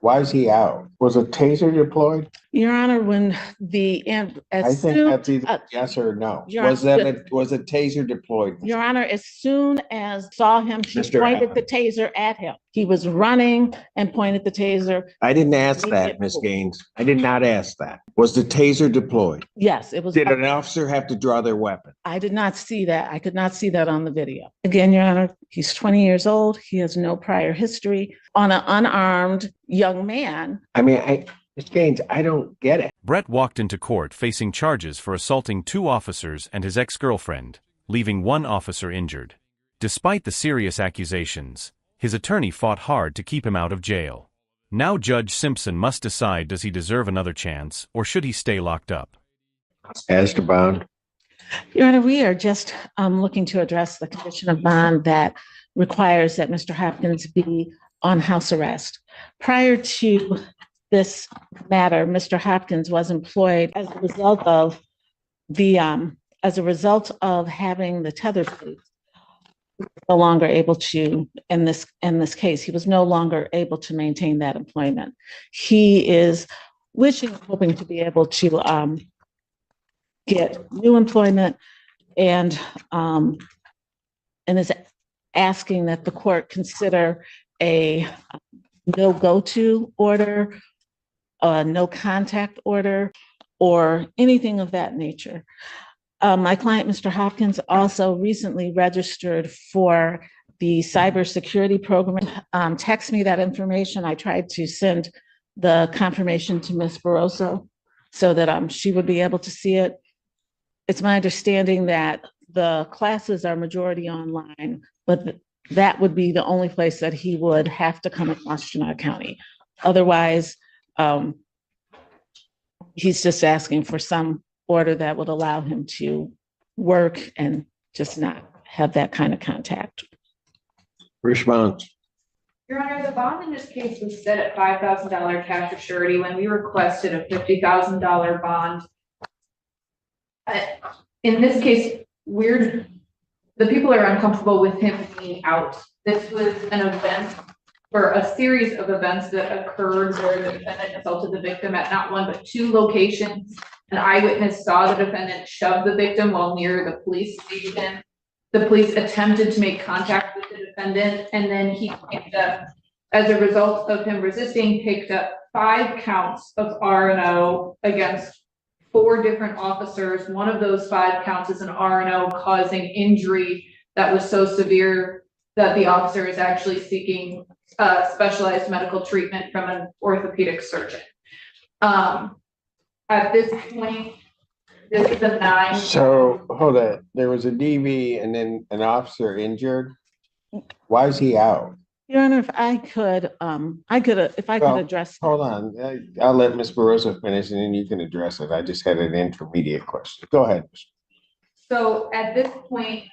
Why is he out? Was a taser deployed? Your Honor, when the I think that's either yes or no. Was a taser deployed? Your Honor, as soon as saw him, she Mr. pointed the Evans. taser at him. He was running and pointed the taser. I didn't ask that, Ms. Gaines. I did not ask that. Was the taser deployed? Yes, it was. Did an officer have to draw their weapon? I did not see that. I could not see that on the video. Again, Your Honor, he's 20 years old. He has no prior history on an unarmed young man. I mean, Ms. Gaines, I don't get it. Brett walked into court facing charges for assaulting 2 officers and his ex-girlfriend, leaving 1 officer injured. Despite the serious accusations, his attorney fought hard to keep him out of jail. Now Judge Simpson must decide, does he deserve another chance, or should he stay locked up? As to bond. Your Honor, we are just looking to address the condition of bond that requires that Mr. Hopkins be on house arrest. Prior to this matter, Mr. Hopkins was employed as a result of having the tether plates. No longer able to, in this case, he was no longer able to maintain that employment. He is hoping to be able to get new employment, and is asking that the court consider a no go-to order, a no contact order, or anything of that nature. My client, Mr. Hopkins, also recently registered for the cybersecurity program. Text me that information. I tried to send the confirmation to Ms. Barroso so that she would be able to see it. It's my understanding that the classes are majority online, but that would be the only place that he would have to come across Chenal County. Otherwise, he's just asking for some order that would allow him to work and just not have that kind of contact. Response. Your Honor, the bond in this case was set at $5,000 cash or surety when we requested a $50,000 bond. In this case, the people are uncomfortable with him being out. This was an event, or a series of events that occurred where the defendant assaulted the victim at not 1 but 2 locations. An eyewitness saw the defendant shove the victim while near the police station. The police attempted to make contact with the defendant, and then he picked up, as a result of him resisting, picked up 5 counts of R&O against 4 different officers. One of those 5 counts is an R&O causing injury that was so severe that the officer is actually seeking specialized medical treatment from an orthopedic surgeon. At this point, this is a 9. So hold on. There was a DV and then an officer injured. Why is he out? Your Honor, if I could address. Hold on. I'll let Ms. Barroso finish and then you can address it. I just had an intermediate question. Go ahead. So at this point,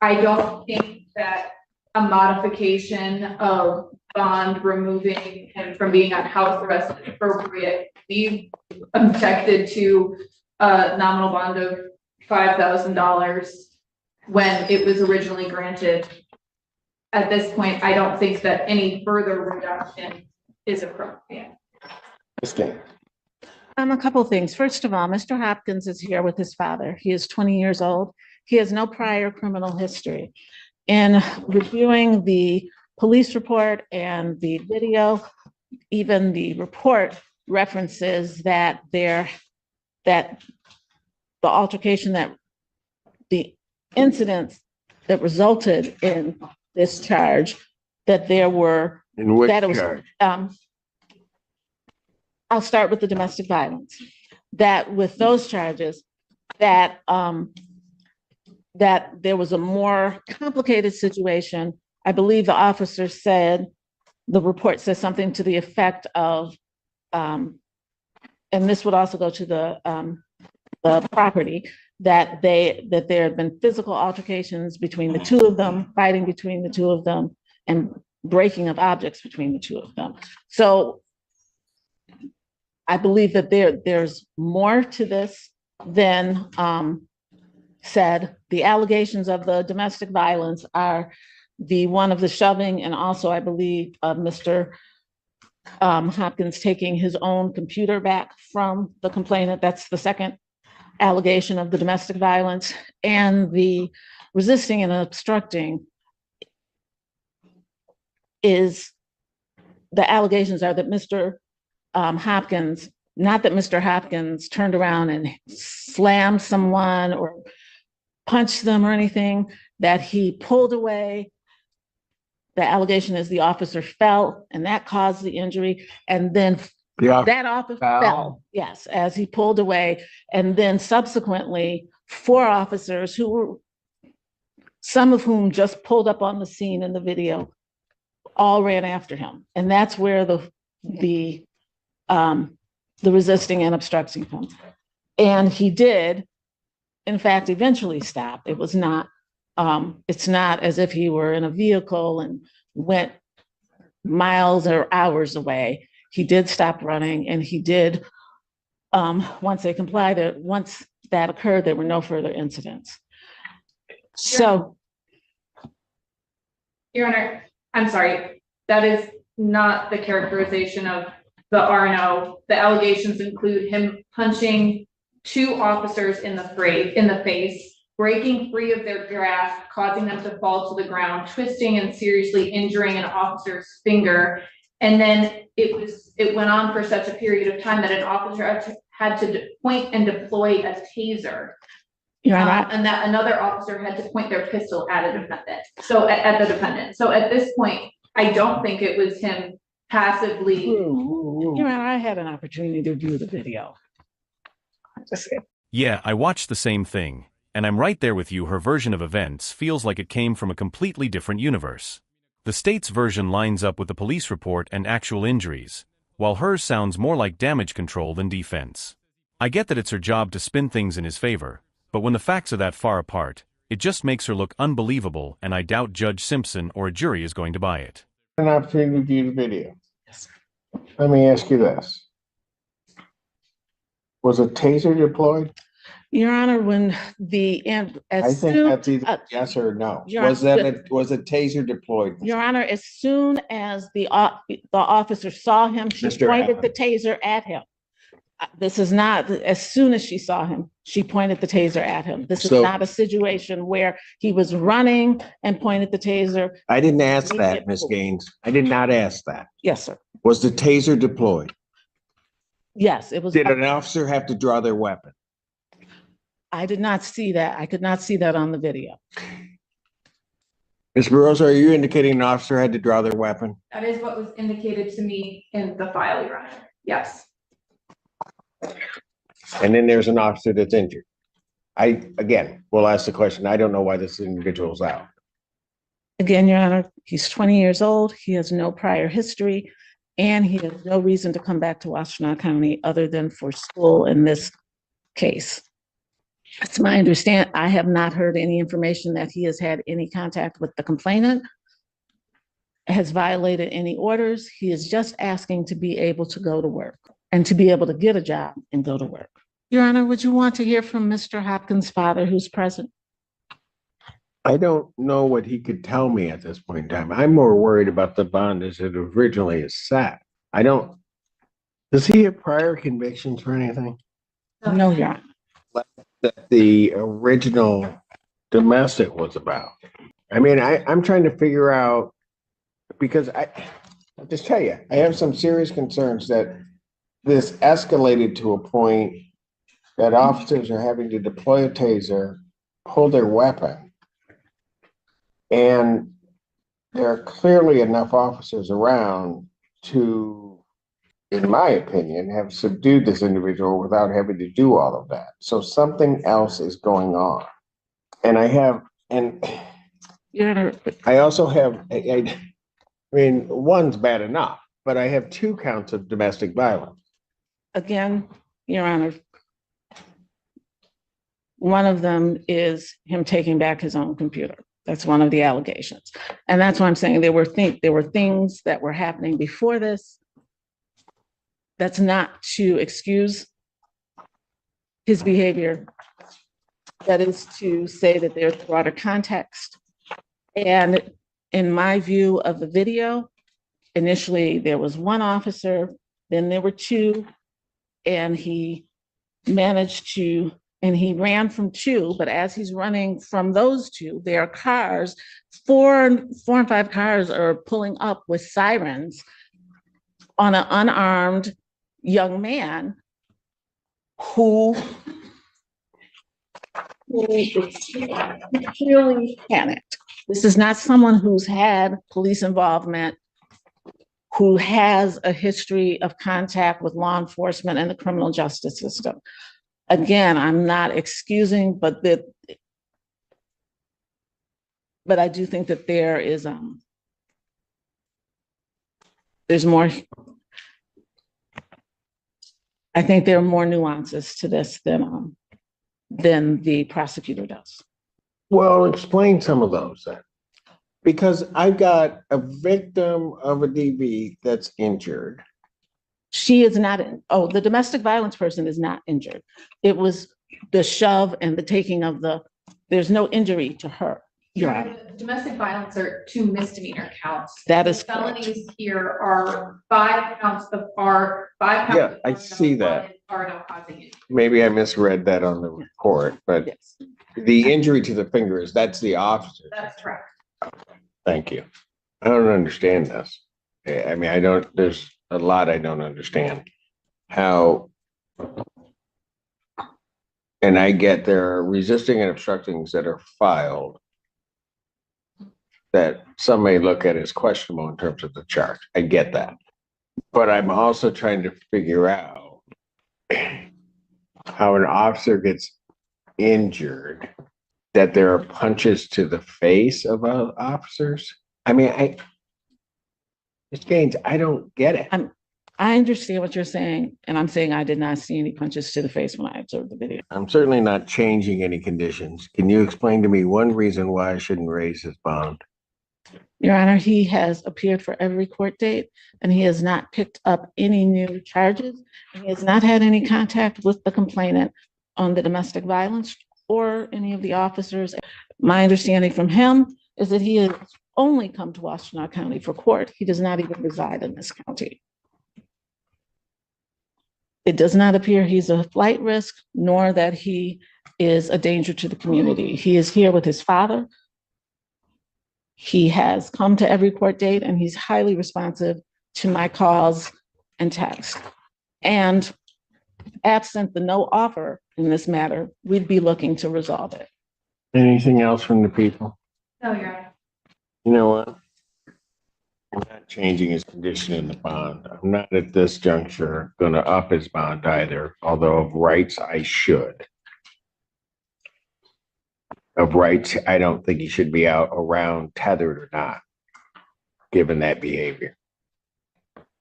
I don't think that a modification of bond removing him from being on house arrest is appropriate. We objected to a nominal bond of $5,000 when it was originally granted. At this point, I don't think that any further reduction is appropriate. A couple of things. First of all, Mr. Hopkins is here with his father. He is 20 years old. He has no prior criminal history. In reviewing the police report and the video, even the report references that the altercation, that the incidents that resulted in this charge, that there were, In which that it was, charge? I'll start with the domestic violence. That with those charges, that there was a more complicated situation. I believe the officer said, the report says something to the effect of, and this would also go to the property, that there had been physical altercations between the 2 of them, fighting between the 2 of them, and breaking of objects between the 2 of them. So I believe that there's more to this than said. The allegations of the domestic violence are the one of the shoving, and also I believe of Mr. Hopkins taking his own computer back from the complainant. That's the second allegation of the domestic violence. And the resisting and obstructing is, the allegations are that Mr. Hopkins, not that Mr. Hopkins turned around and slammed someone or punched them or anything, that he pulled away. The allegation is the officer fell and that caused the injury. And then that officer fell, yes, as he pulled away. And then subsequently, 4 officers who were, some of whom just pulled up on the scene in the video, all ran after him. And that's where the resisting and obstructing comes. And he did, in fact, eventually stop. It was not, it's not as if he were in a vehicle and went miles or hours away. He did stop running, and he did, once they complied, once that occurred, there were no further incidents. So. Your Honor, I'm sorry, that is not the characterization of the RNO. The allegations include him punching 2 officers in the face, breaking free of their grasp, causing them to fall to the ground, twisting and seriously injuring an officer's finger. And then it went on for such a period of time that an officer had to point and deploy a taser. And that another officer had to point their pistol at a defendant. So at the defendant. So at this point, I don't think it was him passively. Your Honor, I had an opportunity to view the video. Yeah, I watched the same thing, and I'm right there with you. Her version of events feels like it came from a completely different universe. The state's version lines up with the police report and actual injuries, while hers sounds more like damage control than defense. I get that it's her job to spin things in his favor, but when the facts are that far apart, it just makes her look unbelievable, and I doubt Judge Simpson or a jury is going to buy it. An opportunity to view the video. Let me ask you this. Was a taser deployed? Your Honor, when I think that's either yes or no. Was a taser deployed? Your Honor, as soon as the officer saw him, she pointed the taser at him. This is not, as soon as she saw him, she pointed the taser at him. This is not a situation where he was running and pointed the taser. I didn't ask that, Ms. Gaines. I did not ask that. Yes, sir. Was the taser deployed? Yes, it was. Did an officer have to draw their weapon? I did not see that. I could not see that on the video. Ms. Burrows, are you indicating an officer had to draw their weapon? That is what was indicated to me in the file, Your Honor. Yes. And then there's an officer that's injured. Again, we'll ask the question. I don't know why this individual's out. Again, Your Honor, he's 20 years old. He has no prior history, and he has no reason to come back to Washtenaw County other than for school in this case. It's my understanding. I have not heard any information that he has had any contact with the complainant, has violated any orders. He is just asking to be able to go to work and to be able to get a job and go to work. Your Honor, would you want to hear from Mr. Hopkins' father, who's present? I don't know what he could tell me at this point in time. I'm more worried about the bond as it originally is set. Does he have prior convictions for anything? No, Your Honor. That the original domestic was about. I mean, I'm trying to figure out, because I'll just tell you, I have some serious concerns that this escalated to a point that officers are having to deploy a taser, pull their weapon, and there are clearly enough officers around to, in my opinion, have subdued this individual without having to do all of that. So something else is going on. And Your Honor, I also have, I mean, one's bad enough, but I have 2 counts of domestic violence. again, Your Honor, one of them is him taking back his own computer. That's one of the allegations. And that's why I'm saying there were things that were happening before this. That's not to excuse his behavior. That is to say that there's broader context. And in my view of the video, initially there was one officer, then there were two, and he managed to, and he ran from two, but as he's running from those two, there are cars, four and five cars are pulling up with sirens on an unarmed young man who clearly panicked. This is not someone who's had police involvement, who has a history of contact with law enforcement and the criminal justice system. Again, I'm not excusing, but I do think that there is there's more. I think there are more nuances to this than the prosecutor does. Well, explain some of those then. Because I've got a victim of a DV that's injured. She is not, the domestic violence person is not injured. It was the shove and the taking of there's no injury to her. Domestic violence are 2 misdemeanor counts. That is felonies correct. here are 5 counts of Yeah, I see that. Are no causing it. Maybe I misread that on the report, but Yes. the injury to the finger that's the officer. That's correct. Thank you. I don't understand this. I mean, there's a lot I don't understand. How, and I get there are resisting and obstructings that are filed that some may look at as questionable in terms of the charge. I get that. But I'm also trying to figure out how an officer gets injured, that there are punches to the face of officers. I mean, Ms. Gaines, I don't get it. I understand what you're saying, and I'm saying I did not see any punches to the face when I observed the video. I'm certainly not changing any conditions. Can you explain to me one reason why I shouldn't raise his bond? Your Honor, he has appeared for every court date, and he has not picked up any new charges. He has not had any contact with the complainant on the domestic violence or any of the officers. My understanding from him is that he has only come to Washtenaw County for court. He does not even reside in this county. It does not appear he's a flight risk, nor that he is a danger to the community. He is here with his father. He has come to every court date, and he's highly responsive to my calls and texts. And absent the no offer in this matter, we'd be looking to resolve it. Anything else from the people? No, Your Honor. You know what? I'm not changing his condition in the bond. I'm not at this juncture going to up his bond either, although of rights I should. Of rights, I don't think he should be out around tethered or not, given that behavior.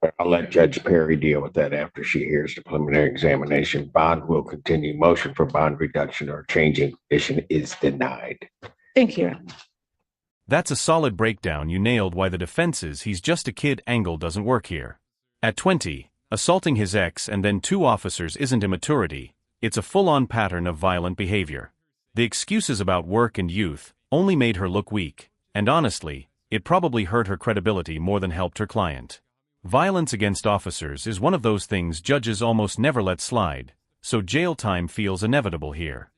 But I'll let Judge Perry deal with that after she hears the preliminary examination. Bond will continue. Motion for bond reduction or changing condition is denied. Thank you. That's a solid breakdown. You nailed why the defense's "he's just a kid" angle doesn't work here. At 20, assaulting his ex and then 2 officers isn't immaturity, it's a full-on pattern of violent behavior. The excuses about work and youth only made her look weak, and honestly, it probably hurt her credibility more than helped her client. Violence against officers is one of those things judges almost never let slide, so jail time feels inevitable here.